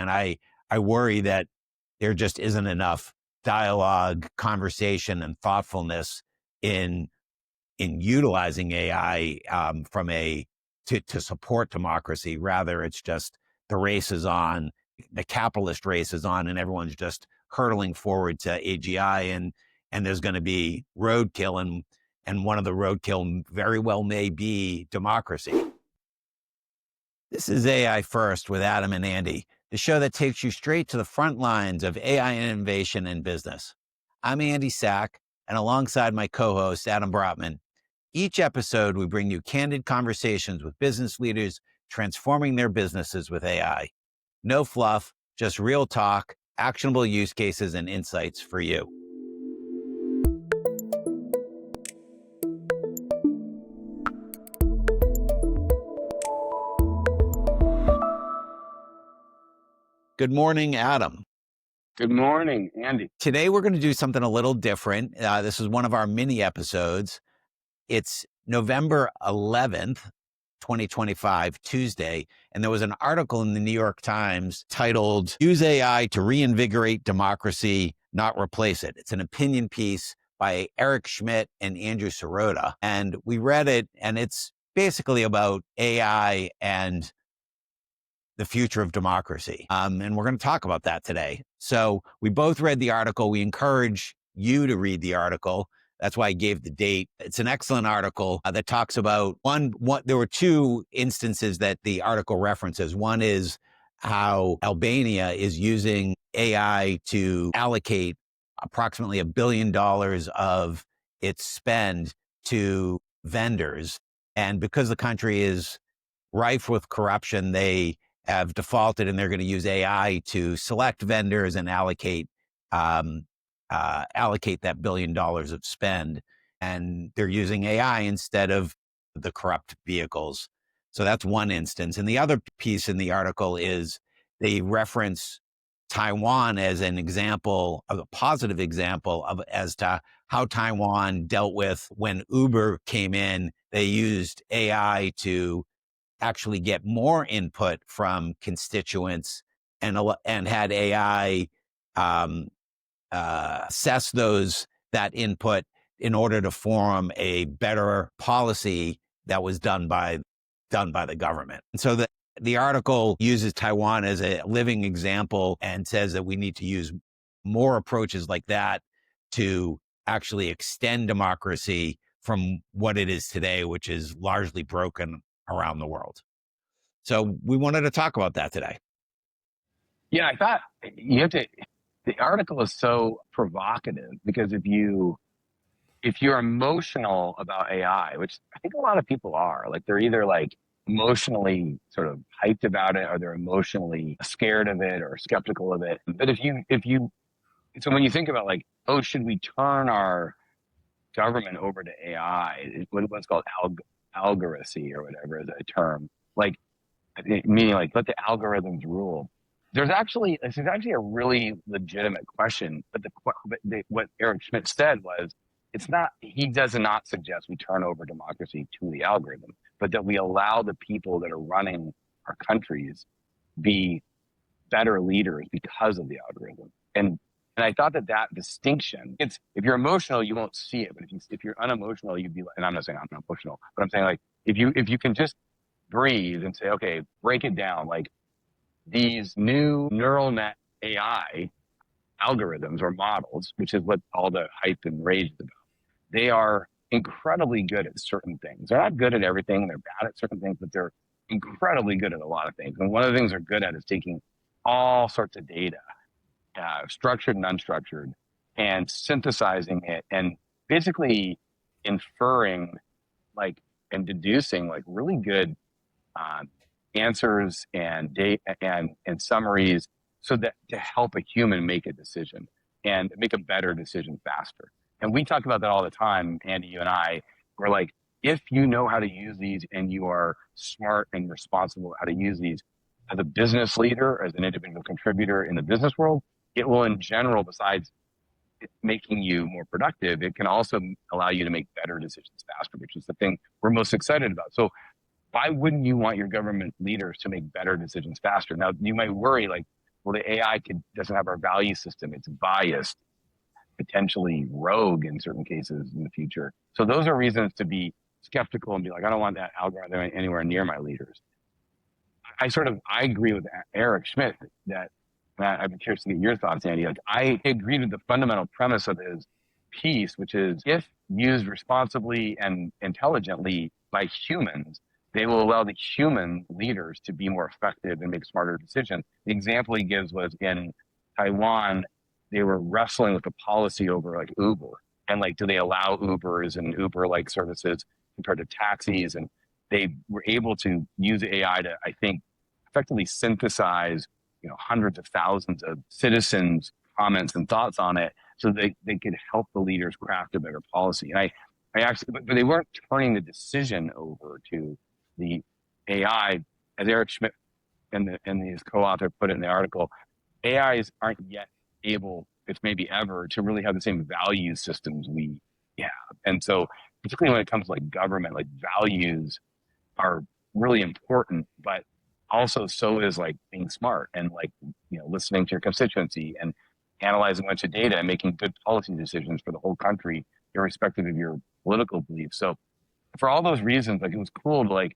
And I worry that there just isn't enough dialogue, conversation, and thoughtfulness in utilizing AI to support democracy. Rather, it's just the race is on, the capitalist race is on, and everyone's just hurtling forward to AGI, and there's going to be roadkill, and one of the roadkill very well may be democracy. This is AI First with Adam and Andy, the show that takes you straight to the front lines of AI innovation and business. I'm Andy Sack, and alongside my co-host, Adam Brotman, each episode we bring you candid conversations with business leaders transforming their businesses with AI. No fluff, just real talk, actionable use cases, and insights for you. Good morning, Adam. Good morning, Andy. Today, we're going to do something a little different. This is one of our mini episodes. It's November 11th, 2025, Tuesday, and there was an article in the New York Times titled, "Use AI to Reinvigorate Democracy, Not Replace It." It's an opinion piece by Eric Schmidt and Andrew Sirota. And we read it, and it's basically about AI and the future of democracy. And we're going to talk about that today. So we both read the article. We encourage you to read the article. That's why I gave the date. It's an excellent article that talks about there were two instances that the article references. One is how Albania is using AI to allocate approximately $1 billion of its spend to vendors. And because the country is rife with corruption, they have defaulted, and they're going to use AI to select vendors and allocate that $1 billion of spend. And they're using AI instead of the corrupt vehicles. So that's one instance. And the other piece in the article is they reference Taiwan as an example, of a positive example of as to how Taiwan dealt with when Uber came in. They used AI to actually get more input from constituents and had AI assess that input in order to form a better policy that was done by the government. And so the article uses Taiwan as a living example and says that we need to use more approaches like that to actually extend democracy from what it is today, which is largely broken around the world. So we wanted to talk about that today. Yeah, I thought the article is so provocative because if you're emotional about AI, which I think a lot of people are, like they're either like emotionally sort of hyped about it, or they're emotionally scared of it or skeptical of it. But so when you think about like, oh, should we turn our government over to AI? What's called Algocracy or whatever is a term, like meaning like let the algorithms rule. This is actually a really legitimate question, but what Eric Schmidt said was, he does not suggest we turn over democracy to the algorithm, but that we allow the people that are running our countries be better leaders because of the algorithm. And I thought that distinction, if you're emotional, you won't see it, but if you're unemotional, you'd be like, and I'm not saying I'm not emotional, but I'm saying like, if you can just breathe and say, okay, break it down, like these new neural net AI algorithms or models, which is what all the hype and rage is about, they are incredibly good at certain things. They're not good at everything. They're bad at certain things, but they're incredibly good at a lot of things. And one of the things they're good at is taking all sorts of data, structured and unstructured, and synthesizing it and basically inferring and deducing like really good answers and data and summaries, so that to help a human make a decision and make a better decision faster. And we talk about that all the time, Andy, you and I. We're like, if you know how to use these and you are smart and responsible how to use these as a business leader, as an individual contributor in the business world, it will in general, besides making you more productive, it can also allow you to make better decisions faster, which is the thing we're most excited about. So why wouldn't you want your government leaders to make better decisions faster? Now, you might worry, like, well, the AI doesn't have our value system. It's biased, potentially rogue in certain cases in the future. So those are reasons to be skeptical and be like, I don't want that algorithm anywhere near my leaders. I agree with Eric Schmidt that, I'd be curious to get your thoughts, Andy. Like, I agree with the fundamental premise of his piece, which is if used responsibly and intelligently by humans, they will allow the human leaders to be more effective and make smarter decisions. The example he gives was in Taiwan, they were wrestling with the policy over like Uber and like, do they allow Ubers and Uber like services compared to taxis? And they were able to use AI to, I think, effectively synthesize, hundreds of thousands of citizens' comments and thoughts on it, so they could help the leaders craft a better policy. And I actually, but they weren't turning the decision over to the AI, as Eric Schmidt and his co-author put it in the article. AIs aren't yet able, if maybe ever, to really have the same value systems we have. And so, particularly when it comes to like government, like values are really important, but also so is like being smart and like, listening to your constituency and analyzing a bunch of data and making good policy decisions for the whole country, irrespective of your political beliefs. So for all those reasons, like, it was cool to like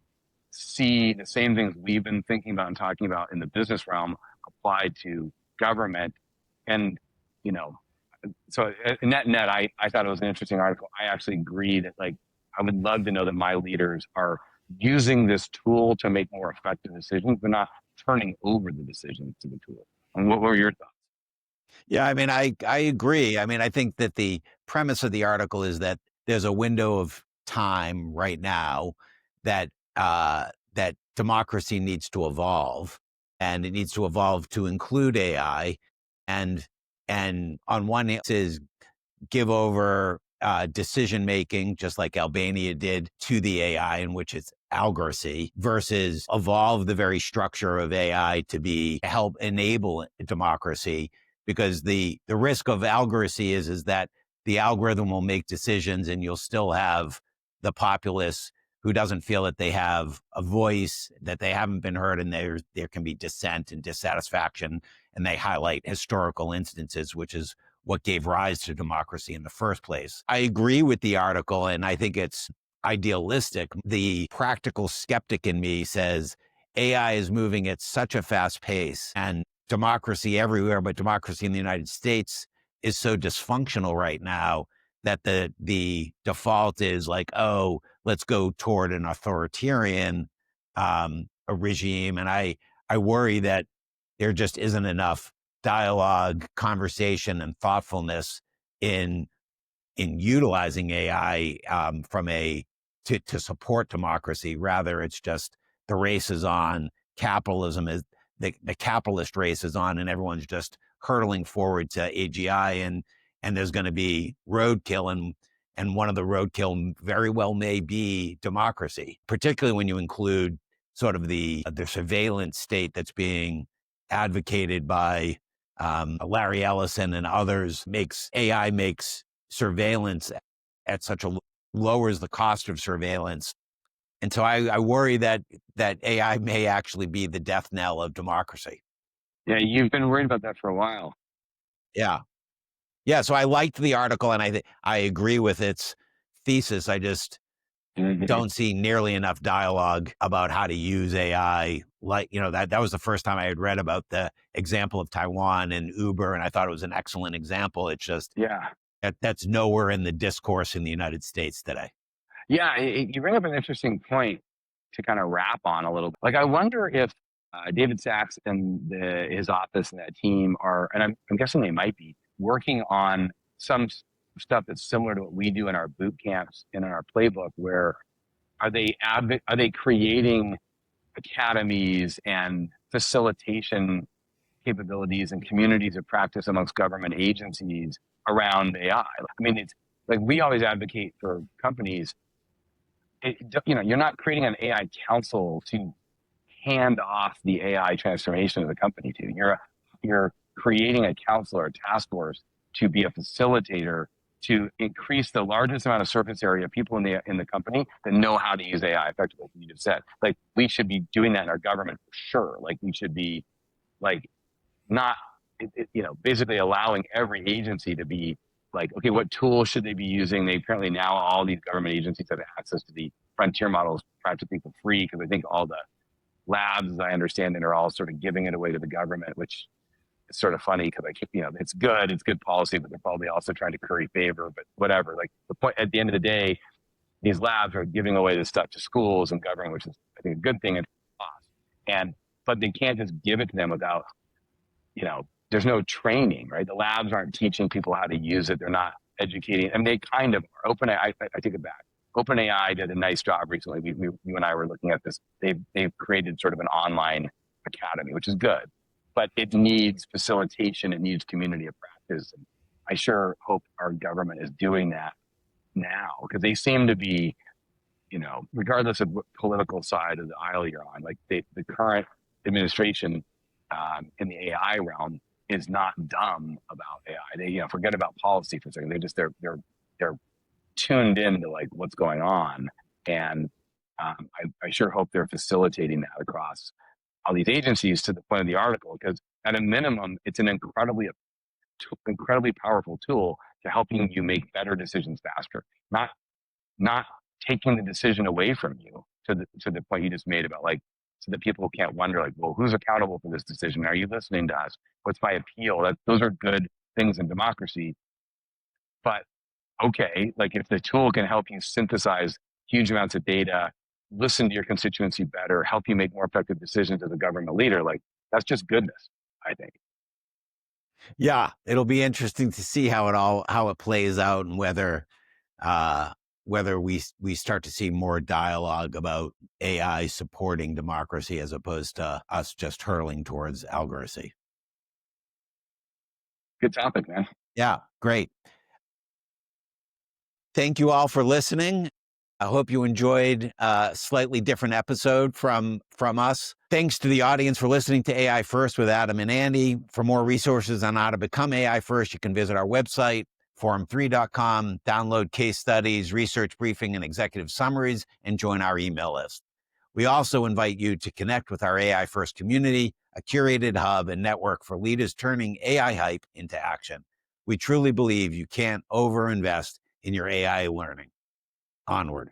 see the same things we've been thinking about and talking about in the business realm applied to government. And, so in net, I thought it was an interesting article. I actually agree that like, I would love to know that my leaders are using this tool to make more effective decisions, but not turning over the decisions to the tool. And what were your thoughts? Yeah, I mean, I agree. I mean, I think that the premise of the article is that there's a window of time right now that that democracy needs to evolve, and it needs to evolve to include AI, and on one hand is give over decision making, just like Albania did, to the AI, in which it's Algocracy, versus evolve the very structure of AI to be help enable democracy. Because the risk of Algocracy is that the algorithm will make decisions, and you'll still have the populace who doesn't feel that they have a voice, that they haven't been heard, and there can be dissent and dissatisfaction, and they highlight historical instances, which is what gave rise to democracy in the first place. I agree with the article, and I think it's idealistic. The practical skeptic in me says AI is moving at such a fast pace, and democracy everywhere, but democracy in the United States is so dysfunctional right now that the default is like, oh, let's go toward an authoritarian a regime. And I worry that there just isn't enough dialogue, conversation, and thoughtfulness in utilizing AI to support democracy. Rather, it's just the race is on. Capitalism is the capitalist race is on, and everyone's just hurtling forward to AGI, and there's going to be roadkill, and one of the roadkill very well may be democracy, particularly when you include sort of the surveillance state that's being advocated by Larry Ellison and others. AI makes surveillance at such a lowers the cost of surveillance. And so I worry that AI may actually be the death knell of democracy. Yeah, you've been worried about that for a while. Yeah. Yeah. So I liked the article, and I agree with its thesis. I just don't see nearly enough dialogue about how to use AI. Like, that was the first time I had read about the example of Taiwan and Uber, and I thought it was an excellent example. It's just, that's nowhere in the discourse in the United States today. Yeah, you bring up an interesting point to kind of wrap on a little bit. Like, I wonder if David Sachs and his office and that team are, and I'm guessing they might be, working on some stuff that's similar to what we do in our boot camps and in our playbook, where are they creating academies and facilitation capabilities and communities of practice amongst government agencies around AI? I mean, it's like we always advocate for companies. You're not creating an AI council to hand off the AI transformation of the company to. You're creating a council or a task force to be a facilitator to increase the largest amount of surface area of people in the company that know how to use AI effectively. Like you just said, like we should be doing that in our government for sure. Like we should be like not, basically allowing every agency to be like, okay, what tools should they be using? They apparently now all these government agencies have access to the frontier models practically for free, because I think all the labs, as I understand it, are all sort of giving it away to the government, which is sort of funny because it's good policy, but they're probably also trying to curry favor. But whatever. Like the point at the end of the day, these labs are giving away this stuff to schools and government, which is I think a good thing. But they can't just give it to them without, there's no training, right? The labs aren't teaching people how to use it. They're not educating. I mean, they kind of are. OpenAI, I take it back. OpenAI did a nice job recently. You and I were looking at this. They've created sort of an online academy, which is good, but it needs facilitation. It needs community of practice. And I sure hope our government is doing that now, because they seem to be, regardless of what political side of the aisle you're on, like the current administration in the AI realm is not dumb about AI. They, forget about policy for a second. They're tuned into like what's going on, and I sure hope they're facilitating that across all these agencies to the point of the article, because at a minimum, it's an incredibly powerful tool to helping you make better decisions faster, not taking the decision away from you to the point you just made about like, so that people can't wonder like, well, who's accountable for this decision? Are you listening to us? What's my appeal? Those are good things in democracy. But okay, like if the tool can help you synthesize huge amounts of data, listen to your constituency better, help you make more effective decisions as a government leader, like that's just goodness, I think. Yeah, it'll be interesting to see how it plays out, and whether we start to see more dialogue about AI supporting democracy as opposed to us just hurling towards Algocracy. Good topic, man. Yeah, great. Thank you all for listening. I hope you enjoyed a slightly different episode from us. Thanks to the audience for listening to AI First with Adam and Andy. For more resources on how to become AI First, you can visit our website, forum3.com, download case studies, research briefing, and executive summaries, and join our email list. We also invite you to connect with our AI First community, a curated hub and network for leaders turning AI hype into action. We truly believe you can't overinvest in your AI learning. Onward.